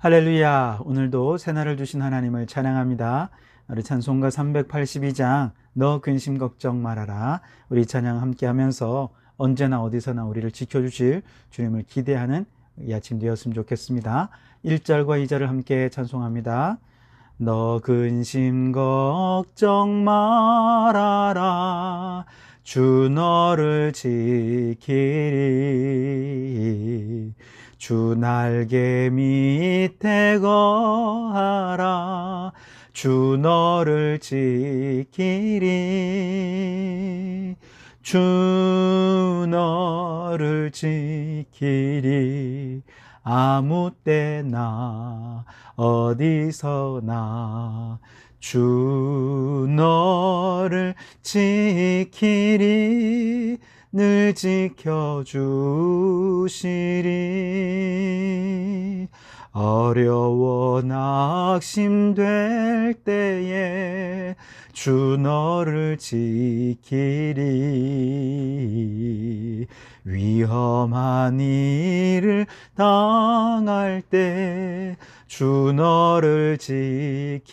할렐루야. 오늘도 새날을 주신 하나님을 찬양합니다. 우리 찬송가 382장 너 근심 걱정 말아라. 우리 찬양 함께 하면서 언제나 어디서나 우리를 지켜주실 주님을 기대하는 이 아침 되었으면 좋겠습니다. 1절과 2절을 함께 찬송합니다. 너 근심 걱정 말아라. 주 너를 지키리. 주 날개 밑에 거하라. 주 너를 지키리. 주 너를 지키리. 아무 때나 어디서나 주 너를 지키리. 늘 지켜주시리. 어려워 낙심될 때에 주 너를 지키리. 위험한 일을 당할 때 주 너를 지키리.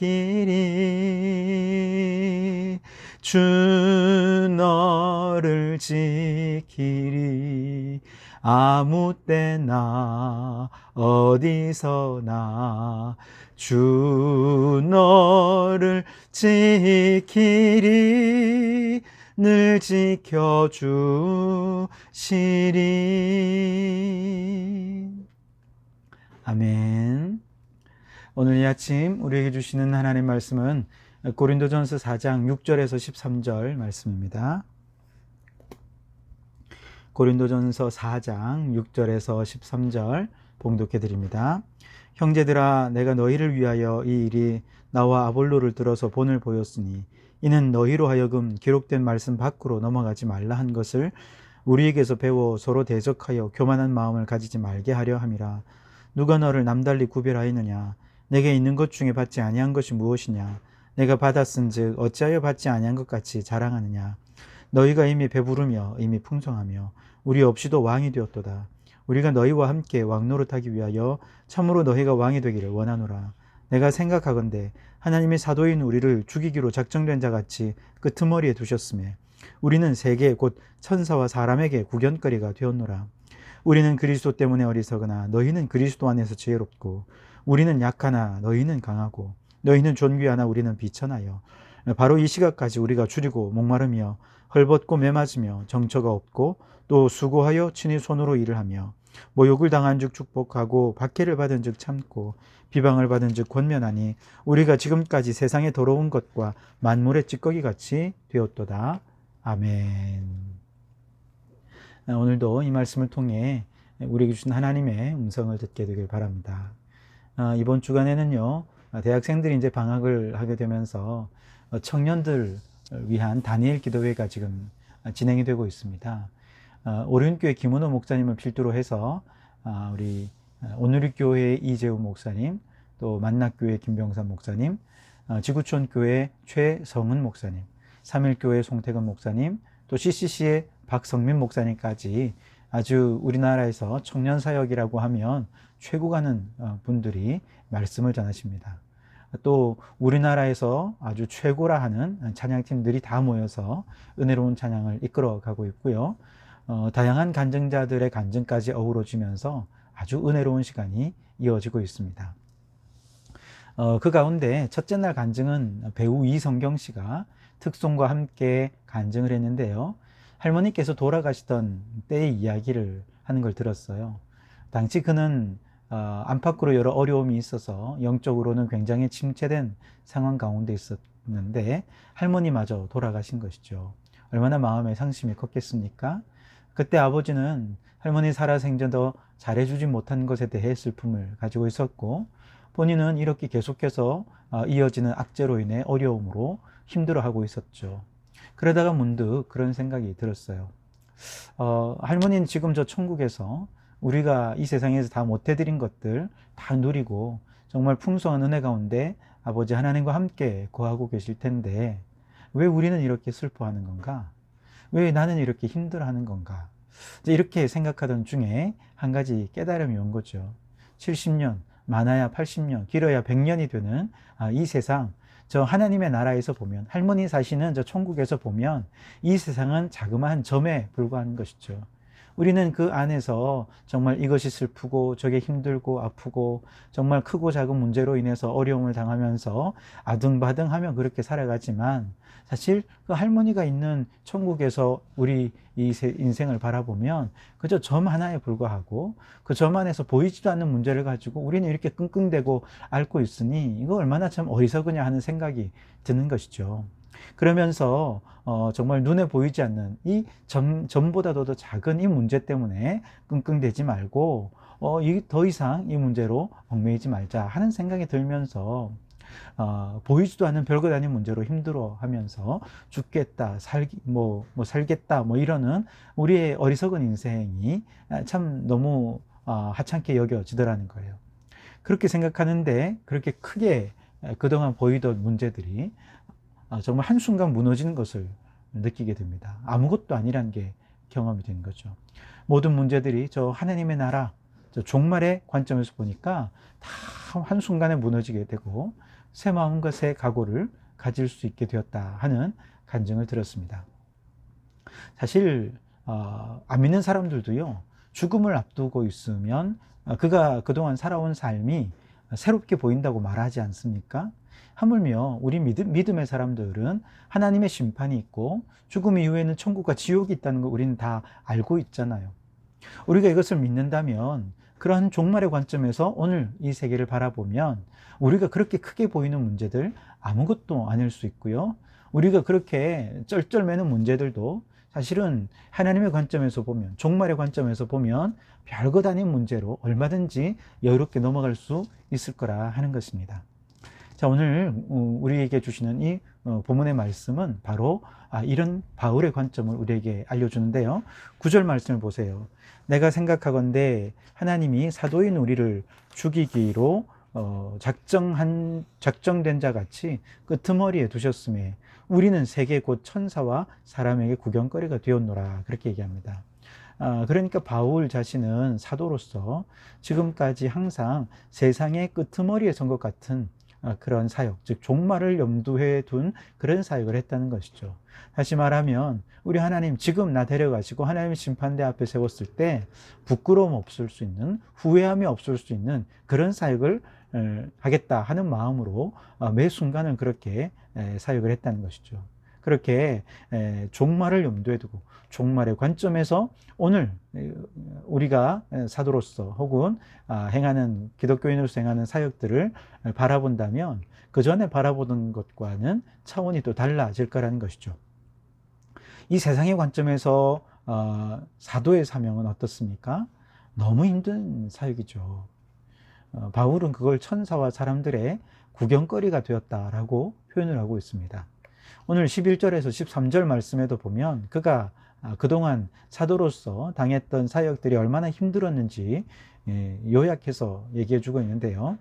주 너를 지키리. 아무 때나 어디서나 주 너를 지키리. 늘 지켜주시리. 아멘. 오늘 이 아침 우리에게 주시는 하나님 말씀은 고린도전서 4장 6절에서 13절 말씀입니다. 고린도전서 4장 6절에서 13절 봉독해 드립니다. 형제들아, 내가 너희를 위하여 이 일이 나와 아볼로를 들어서 본을 보였으니 이는 너희로 하여금 기록된 말씀 밖으로 넘어가지 말라 한 것을 우리에게서 배워 서로 대적하여 교만한 마음을 가지지 말게 하려 함이라. 누가 너를 남달리 구별하였느냐? 내게 있는 것 중에 받지 아니한 것이 무엇이냐? 내가 받았은즉 어찌하여 받지 아니한 것 같이 자랑하느냐? 너희가 이미 배부르며 이미 풍성하며 우리 없이도 왕이 되었도다. 우리가 너희와 함께 왕노릇하기 위하여 참으로 너희가 왕이 되기를 원하노라. 내가 생각하건대 하나님이 사도인 우리를 죽이기로 작정된 자같이 끄트머리에 두셨으며 우리는 세계 곧 천사와 사람에게 구견거리가 되었노라. 우리는 그리스도 때문에 어리석으나 너희는 그리스도 안에서 지혜롭고 우리는 약하나 너희는 강하고 너희는 존귀하나 우리는 비천하여 바로 이 시각까지 우리가 줄이고 목마르며 헐벗고 매맞으며 정처가 없고 또 수고하여 친히 손으로 일을 하며 모욕을 당한 즉 축복하고 박해를 받은 즉 참고 비방을 받은 즉 권면하니 우리가 지금까지 세상에 더러운 것과 만물의 찌꺼기 같이 되었도다. 아멘. 오늘도 이 말씀을 통해 우리에게 주신 하나님의 음성을 듣게 되길 바랍니다. 이번 주간에는요, 대학생들이 이제 방학을 하게 되면서 청년들 위한 다니엘 기도회가 지금 진행이 되고 있습니다. 오륜교회 김은호 목사님을 필두로 해서 우리 오누리교회 이재우 목사님, 또 만락교회 김병삼 목사님, 지구촌교회 최성은 목사님, 삼일교회 송태근 목사님, 또 CCC의 박성민 목사님까지 아주 우리나라에서 청년사역이라고 하면 최고 가는 분들이 말씀을 전하십니다. 또 우리나라에서 아주 최고라 하는 찬양팀들이 다 모여서 은혜로운 찬양을 이끌어가고 있고요. 다양한 간증자들의 간증까지 어우러지면서 아주 은혜로운 시간이 이어지고 있습니다. 그 가운데 첫째 날 간증은 배우 이성경 씨가 특송과 함께 간증을 했는데요. 할머니께서 돌아가시던 때의 이야기를 하는 걸 들었어요. 당시 그는 안팎으로 여러 어려움이 있어서 영적으로는 굉장히 침체된 상황 가운데 있었는데 할머니마저 돌아가신 것이죠. 얼마나 마음의 상심이 컸겠습니까? 그때 아버지는 할머니 살아생전 더 잘해주지 못한 것에 대해 슬픔을 가지고 있었고 본인은 이렇게 계속해서 이어지는 악재로 인해 어려움으로 힘들어하고 있었죠. 그러다가 문득 그런 생각이 들었어요. 할머니는 지금 저 천국에서 우리가 이 세상에서 다 못해드린 것들 다 누리고 정말 풍성한 은혜 가운데 아버지 하나님과 함께 거하고 계실 텐데 왜 우리는 이렇게 슬퍼하는 건가? 왜 나는 이렇게 힘들어하는 건가? 이렇게 생각하던 중에 한 가지 깨달음이 온 거죠. 70년 많아야 80년, 길어야 100년이 되는 이 세상, 저 하나님의 나라에서 보면, 할머니 사시는 저 천국에서 보면 이 세상은 자그마한 점에 불과한 것이죠. 우리는 그 안에서 정말 이것이 슬프고 저게 힘들고 아프고 정말 크고 작은 문제로 인해서 어려움을 당하면서 아등바등하며 그렇게 살아가지만, 사실 그 할머니가 있는 천국에서 우리 이 인생을 바라보면 그저 점 하나에 불과하고, 그 점 안에서 보이지도 않는 문제를 가지고 우리는 이렇게 끙끙대고 앓고 있으니 이거 얼마나 참 어리석으냐 하는 생각이 드는 것이죠. 그러면서 정말 눈에 보이지 않는 이 점보다도 더 작은 이 문제 때문에 끙끙대지 말고 더 이상 이 문제로 얽매이지 말자 하는 생각이 들면서, 보이지도 않는 별것 아닌 문제로 힘들어하면서 죽겠다, 살겠다, 이러는 우리의 어리석은 인생이 참 너무 하찮게 여겨지더라는 거예요. 그렇게 생각하는데, 그렇게 크게 그동안 보이던 문제들이 정말 한순간 무너지는 것을 느끼게 됩니다. 아무것도 아니란 게 경험이 된 거죠. 모든 문제들이 저 하나님의 나라, 저 종말의 관점에서 보니까 다 한순간에 무너지게 되고 새 마음과 새 각오를 가질 수 있게 되었다 하는 간증을 들었습니다. 사실 안 믿는 사람들도요, 죽음을 앞두고 있으면 그가 그동안 살아온 삶이 새롭게 보인다고 말하지 않습니까? 하물며 우리 믿음의 사람들은 하나님의 심판이 있고 죽음 이후에는 천국과 지옥이 있다는 걸 우리는 다 알고 있잖아요. 우리가 이것을 믿는다면 그러한 종말의 관점에서 오늘 이 세계를 바라보면 우리가 그렇게 크게 보이는 문제들 아무것도 아닐 수 있고요. 우리가 그렇게 쩔쩔매는 문제들도 사실은 하나님의 관점에서 보면, 종말의 관점에서 보면 별것 아닌 문제로 얼마든지 여유롭게 넘어갈 수 있을 거라 하는 것입니다. 자, 오늘 우리에게 주시는 이 본문의 말씀은 바로 이런 바울의 관점을 우리에게 알려주는데요. 9절 말씀을 보세요. 내가 생각하건대 하나님이 사도인 우리를 죽이기로 작정된 자 같이 끄트머리에 두셨음에 우리는 세계 곧 천사와 사람에게 구경거리가 되었노라, 그렇게 얘기합니다. 그러니까 바울 자신은 사도로서 지금까지 항상 세상의 끄트머리에 선 것 같은 그런 사역, 즉 종말을 염두에 둔 그런 사역을 했다는 것이죠. 다시 말하면 우리 하나님 지금 나 데려가시고 하나님 심판대 앞에 세웠을 때 부끄러움 없을 수 있는, 후회함이 없을 수 있는 그런 사역을 하겠다 하는 마음으로 매 순간을 그렇게 사역을 했다는 것이죠. 그렇게 종말을 염두에 두고 종말의 관점에서 오늘 우리가 사도로서 혹은 행하는, 기독교인으로서 행하는 사역들을 바라본다면 그 전에 바라보던 것과는 차원이 또 달라질 거라는 것이죠. 이 세상의 관점에서 사도의 사명은 어떻습니까? 너무 힘든 사역이죠. 바울은 그걸 천사와 사람들의 구경거리가 되었다라고 표현을 하고 있습니다. 오늘 11절에서 13절 말씀에도 보면 그가 그동안 사도로서 당했던 사역들이 얼마나 힘들었는지 요약해서 얘기해 주고 있는데요.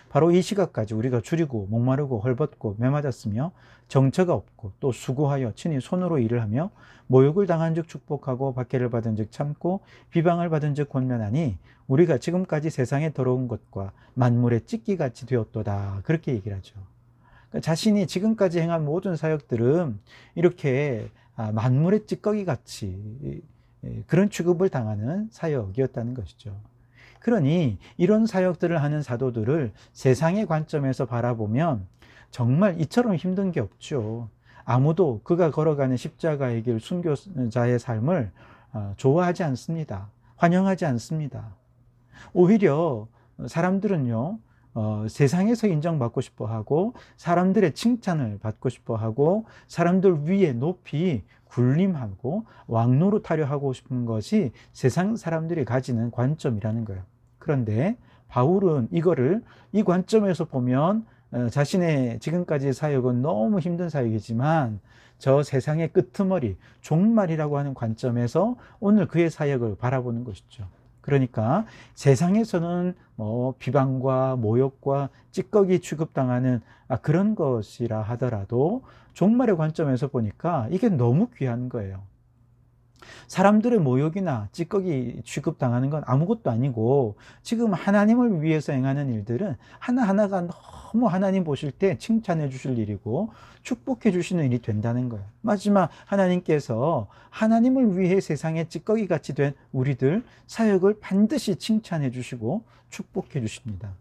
바로 이 시각까지 우리가 줄이고 목마르고 헐벗고 매맞았으며 정처가 없고 또 수고하여 친히 손으로 일을 하며 모욕을 당한 즉 축복하고 박해를 받은 즉 참고 비방을 받은 즉 권면하니 우리가 지금까지 세상에 더러운 것과 만물의 찢기같이 되었도다, 그렇게 얘기를 하죠. 그러니까 자신이 지금까지 행한 모든 사역들은 이렇게 만물의 찌꺼기같이 그런 취급을 당하는 사역이었다는 것이죠. 그러니 이런 사역들을 하는 사도들을 세상의 관점에서 바라보면 정말 이처럼 힘든 게 없죠. 아무도 그가 걸어가는 십자가의 길, 순교자의 삶을 좋아하지 않습니다. 환영하지 않습니다. 오히려 사람들은요, 세상에서 인정받고 싶어 하고 사람들의 칭찬을 받고 싶어 하고 사람들 위에 높이 군림하고 왕노릇하려 하고 싶은 것이 세상 사람들이 가지는 관점이라는 거예요. 그런데 바울은 이 관점에서 보면 자신의 지금까지의 사역은 너무 힘든 사역이지만 저 세상의 끄트머리, 종말이라고 하는 관점에서 오늘 그의 사역을 바라보는 것이죠. 그러니까 세상에서는 비방과 모욕과 찌꺼기 취급당하는 그런 것이라 하더라도 종말의 관점에서 보니까 이게 너무 귀한 거예요. 사람들의 모욕이나 찌꺼기 취급당하는 건 아무것도 아니고, 지금 하나님을 위해서 행하는 일들은 하나하나가 너무 하나님 보실 때 칭찬해 주실 일이고 축복해 주시는 일이 된다는 거예요. 마지막 하나님께서 하나님을 위해 세상에 찌꺼기 같이 된 우리들 사역을 반드시 칭찬해 주시고 축복해 주십니다.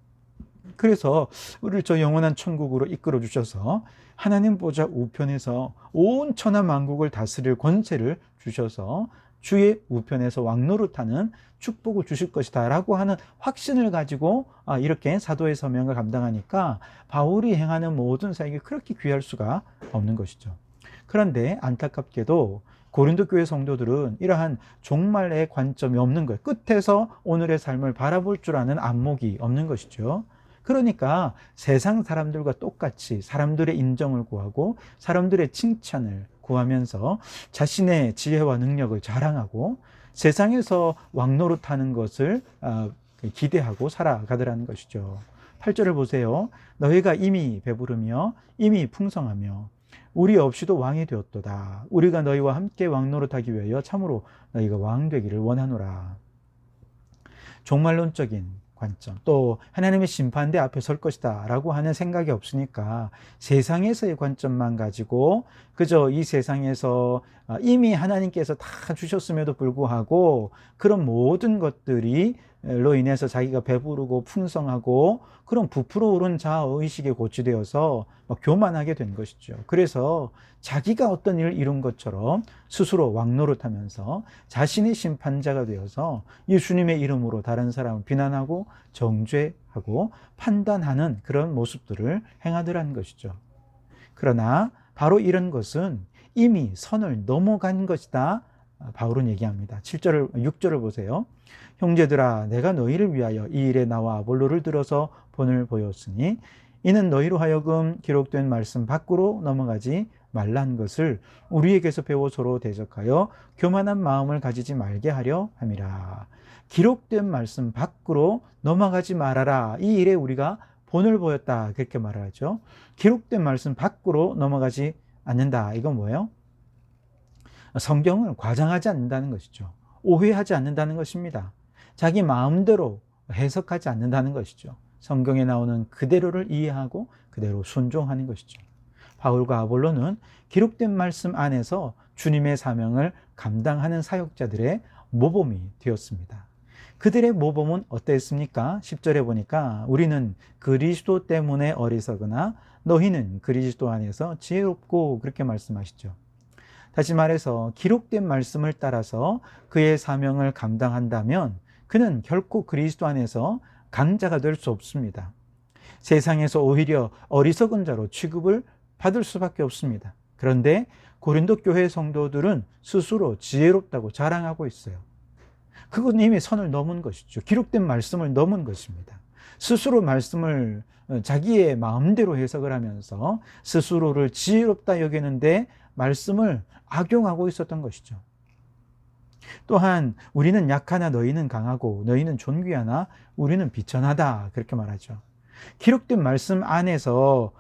그래서 우리를 저 영원한 천국으로 이끌어 주셔서 하나님 보좌 우편에서 온 천하 만국을 다스릴 권세를 주셔서 주의 우편에서 왕노릇하는 축복을 주실 것이다 라고 하는 확신을 가지고 이렇게 사도의 사명을 감당하니까 바울이 행하는 모든 사역이 그렇게 귀할 수가 없는 것이죠. 그런데 안타깝게도 고린도 교회 성도들은 이러한 종말의 관점이 없는 거예요. 끝에서 오늘의 삶을 바라볼 줄 아는 안목이 없는 것이죠. 그러니까 세상 사람들과 똑같이 사람들의 인정을 구하고 사람들의 칭찬을 구하면서 자신의 지혜와 능력을 자랑하고 세상에서 왕노릇하는 것을 기대하고 살아가더라는 것이죠. 8절을 보세요. 너희가 이미 배부르며 이미 풍성하며 우리 없이도 왕이 되었도다. 우리가 너희와 함께 왕노릇하기 위하여 참으로 너희가 왕 되기를 원하노라. 종말론적인 관점, 또 하나님의 심판대 앞에 설 것이다 라고 하는 생각이 없으니까 세상에서의 관점만 가지고 그저 이 세상에서 이미 하나님께서 다 주셨음에도 불구하고 그런 모든 것들이 로 인해서 자기가 배부르고 풍성하고 그런 부풀어 오른 자아의식에 고취되어서 교만하게 된 것이죠. 그래서 자기가 어떤 일을 이룬 것처럼 스스로 왕노릇하면서 자신이 심판자가 되어서 예수님의 이름으로 다른 사람을 비난하고 정죄하고 판단하는 그런 모습들을 행하더라는 것이죠. 그러나 바로 이런 것은 이미 선을 넘어간 것이다. 바울은 얘기합니다. 6절을 보세요. 형제들아, 내가 너희를 위하여 이 일에 나와 아볼로를 들어서 본을 보였으니 이는 너희로 하여금 기록된 말씀 밖으로 넘어가지 말란 것을 우리에게서 배워 서로 대적하여 교만한 마음을 가지지 말게 하려 함이라. 기록된 말씀 밖으로 넘어가지 말아라. 이 일에 우리가 본을 보였다. 그렇게 말을 하죠. 기록된 말씀 밖으로 넘어가지 않는다. 이건 뭐예요? 성경을 과장하지 않는다는 것이죠. 오해하지 않는다는 것입니다. 자기 마음대로 해석하지 않는다는 것이죠. 성경에 나오는 그대로를 이해하고 그대로 순종하는 것이죠. 바울과 아볼로는 기록된 말씀 안에서 주님의 사명을 감당하는 사역자들의 모범이 되었습니다. 그들의 모범은 어땠습니까? 10절에 보니까 우리는 그리스도 때문에 어리석으나 너희는 그리스도 안에서 지혜롭고 그렇게 말씀하시죠. 다시 말해서 기록된 말씀을 따라서 그의 사명을 감당한다면 그는 결코 그리스도 안에서 강자가 될 수 없습니다. 세상에서 오히려 어리석은 자로 취급을 받을 수밖에 없습니다. 그런데 고린도 교회 성도들은 스스로 지혜롭다고 자랑하고 있어요. 그건 이미 선을 넘은 것이죠. 기록된 말씀을 넘은 것입니다. 스스로 말씀을 자기의 마음대로 해석을 하면서 스스로를 지혜롭다 여기는데 말씀을 악용하고 있었던 것이죠. 또한 우리는 약하나 너희는 강하고 너희는 존귀하나 우리는 비천하다 그렇게 말하죠. 기록된 말씀 안에서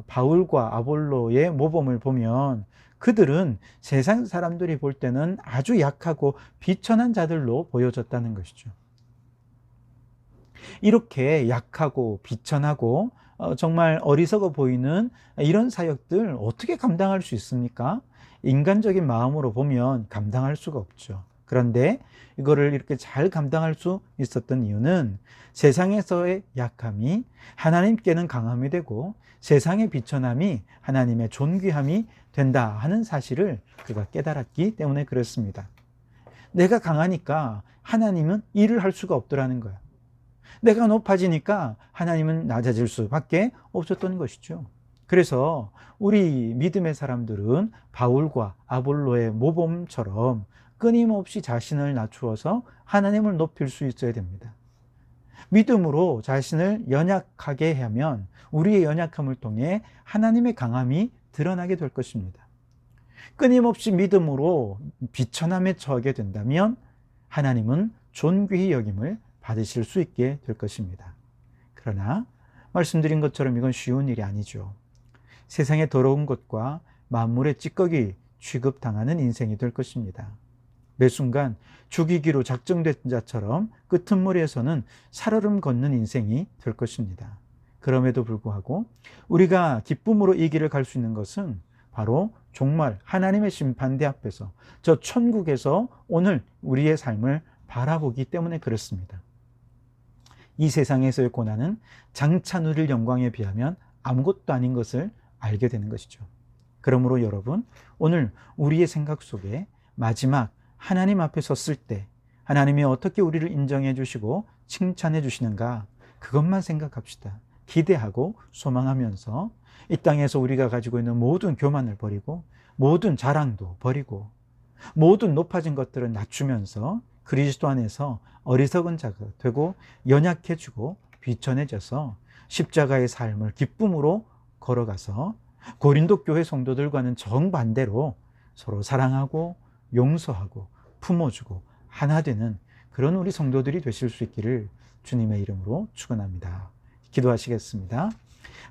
바울과 아볼로의 모범을 보면 그들은 세상 사람들이 볼 때는 아주 약하고 비천한 자들로 보여졌다는 것이죠. 이렇게 약하고 비천하고 정말 어리석어 보이는 이런 사역들 어떻게 감당할 수 있습니까? 인간적인 마음으로 보면 감당할 수가 없죠. 그런데 이거를 이렇게 잘 감당할 수 있었던 이유는 세상에서의 약함이 하나님께는 강함이 되고 세상의 비천함이 하나님의 존귀함이 된다 하는 사실을 그가 깨달았기 때문에 그렇습니다. 내가 강하니까 하나님은 일을 할 수가 없더라는 거야. 내가 높아지니까 하나님은 낮아질 수밖에 없었던 것이죠. 그래서 우리 믿음의 사람들은 바울과 아볼로의 모범처럼 끊임없이 자신을 낮추어서 하나님을 높일 수 있어야 됩니다. 믿음으로 자신을 연약하게 하면 우리의 연약함을 통해 하나님의 강함이 드러나게 될 것입니다. 끊임없이 믿음으로 비천함에 처하게 된다면 하나님은 존귀히 여김을 받으실 수 있게 될 것입니다. 그러나 말씀드린 것처럼 이건 쉬운 일이 아니죠. 세상의 더러운 것과 만물의 찌꺼기 취급당하는 인생이 될 것입니다. 매 순간 죽이기로 작정된 자처럼 끄트머리에서는 살얼음 걷는 인생이 될 것입니다. 그럼에도 불구하고 우리가 기쁨으로 이 길을 갈 수 있는 것은 바로 정말 하나님의 심판대 앞에서 저 천국에서 오늘 우리의 삶을 바라보기 때문에 그렇습니다. 이 세상에서의 고난은 장차 누릴 영광에 비하면 아무것도 아닌 것을 알게 되는 것이죠. 그러므로 여러분, 오늘 우리의 생각 속에 마지막 하나님 앞에 섰을 때 하나님이 어떻게 우리를 인정해 주시고 칭찬해 주시는가, 그것만 생각합시다. 기대하고 소망하면서 이 땅에서 우리가 가지고 있는 모든 교만을 버리고 모든 자랑도 버리고 모든 높아진 것들을 낮추면서 그리스도 안에서 어리석은 자가 되고 연약해지고 비천해져서 십자가의 삶을 기쁨으로 걸어가서 고린도 교회 성도들과는 정반대로 서로 사랑하고 용서하고 품어주고 하나 되는 그런 우리 성도들이 되실 수 있기를 주님의 이름으로 축원합니다. 기도하시겠습니다.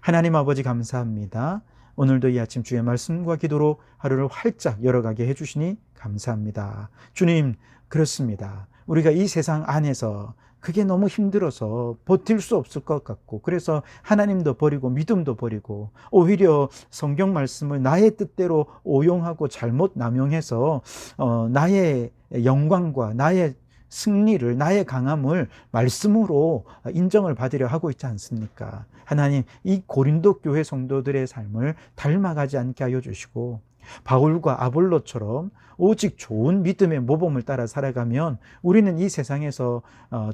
하나님 아버지 감사합니다. 오늘도 이 아침 주의 말씀과 기도로 하루를 활짝 열어가게 해주시니 감사합니다. 주님, 그렇습니다. 우리가 이 세상 안에서 그게 너무 힘들어서 버틸 수 없을 것 같고, 그래서 하나님도 버리고 믿음도 버리고 오히려 성경 말씀을 나의 뜻대로 오용하고 잘못 남용해서 나의 영광과 나의 승리를, 나의 강함을 말씀으로 인정을 받으려 하고 있지 않습니까? 하나님, 이 고린도 교회 성도들의 삶을 닮아가지 않게 하여 주시고 바울과 아볼로처럼 오직 좋은 믿음의 모범을 따라 살아가면 우리는 이 세상에서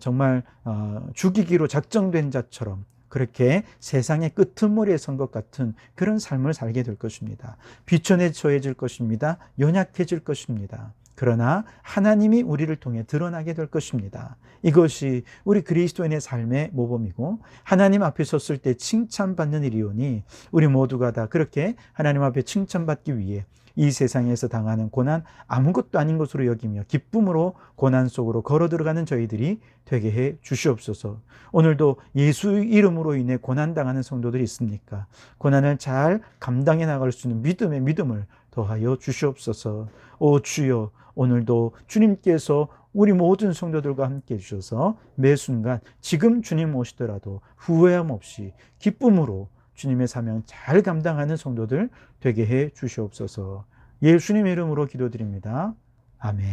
정말 죽이기로 작정된 자처럼 그렇게 세상의 끄트머리에 선 것 같은 그런 삶을 살게 될 것입니다. 비천에 처해질 것입니다. 연약해질 것입니다. 그러나 하나님이 우리를 통해 드러나게 될 것입니다. 이것이 우리 그리스도인의 삶의 모범이고 하나님 앞에 섰을 때 칭찬받는 일이오니 우리 모두가 다 그렇게 하나님 앞에 칭찬받기 위해 이 세상에서 당하는 고난 아무것도 아닌 것으로 여기며 기쁨으로 고난 속으로 걸어 들어가는 저희들이 되게 해 주시옵소서. 오늘도 예수 이름으로 인해 고난당하는 성도들이 있습니까? 고난을 잘 감당해 나갈 수 있는 믿음의 믿음을 더하여 주시옵소서. 오 주여, 오늘도 주님께서 우리 모든 성도들과 함께 해주셔서 매 순간 지금 주님 오시더라도 후회함 없이 기쁨으로 주님의 사명 잘 감당하는 성도들 되게 해 주시옵소서. 예수님의 이름으로 기도드립니다. 아멘.